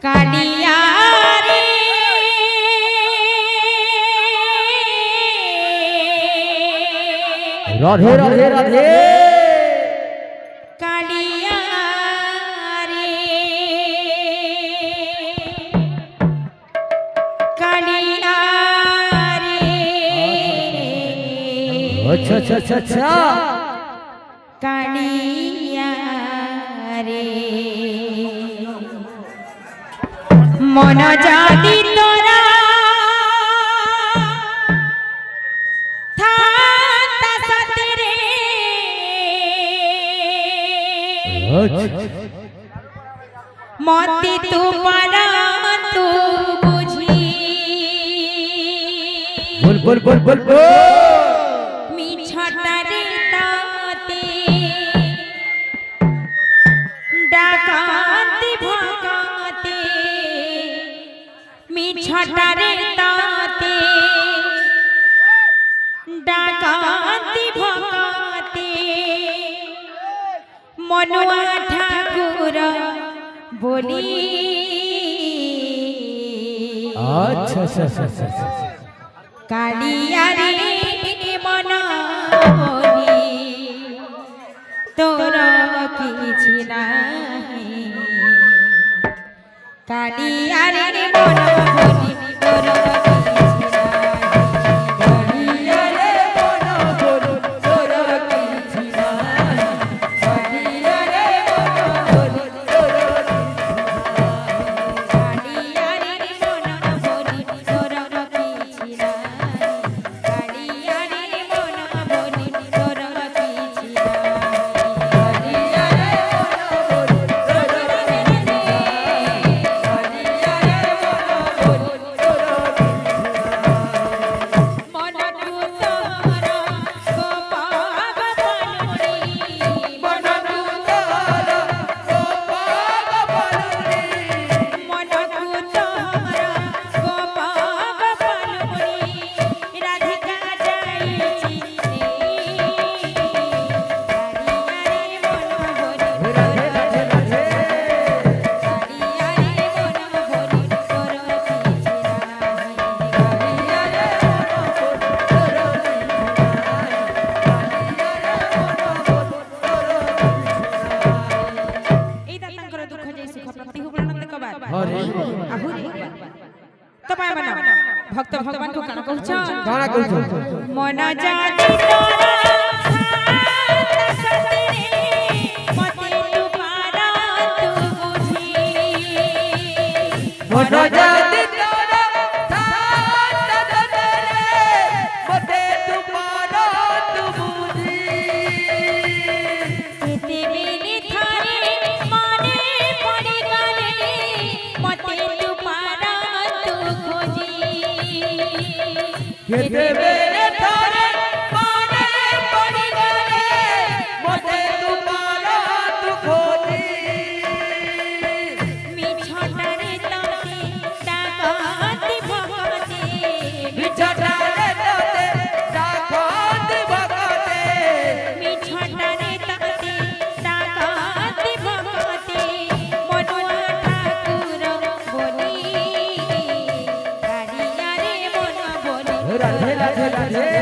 কালিয়া রে রাধে রাধে রাধে কালিয়া রে কালিয়া রে আচ্ছা আচ্ছা আচ্ছা আচ্ছা কালিয়া রে মন যদি তোরা থাকতা সাথে রে মতি তোমারা তু বুঝি বল বল বল বল বল মিছটারে তাতে ডাকাতি ভকাতে মিছটারে তাতে ডাকাতি ভকাতে মনুয়া ঠাকুর বলি আচ্ছা আচ্ছা আচ্ছা আচ্ছা কালিয়া রে মন বলি তোর কিছু নাই কালিয়া রে মন বলি তোর भक्त भगवान को गाना कहछ गाना कहछ मन जाति तोरा सते रे मते तू पारा तू बुझी मन जाति तोरा सते रे मते तू पारा तू बुझी केते बेली थारे माने पड़ी गले मते तू पारा तू खोजी केते बेले थारे माने पड़ी गले मते तू पारा तू खोजी मिछटारे तते डाकती भगते मिछटारे तते डाकती भगते मिछटारे तते डाकती भगते मनुआ ठाकुर बोली कालिया रे मन बोली राधे राधे राधे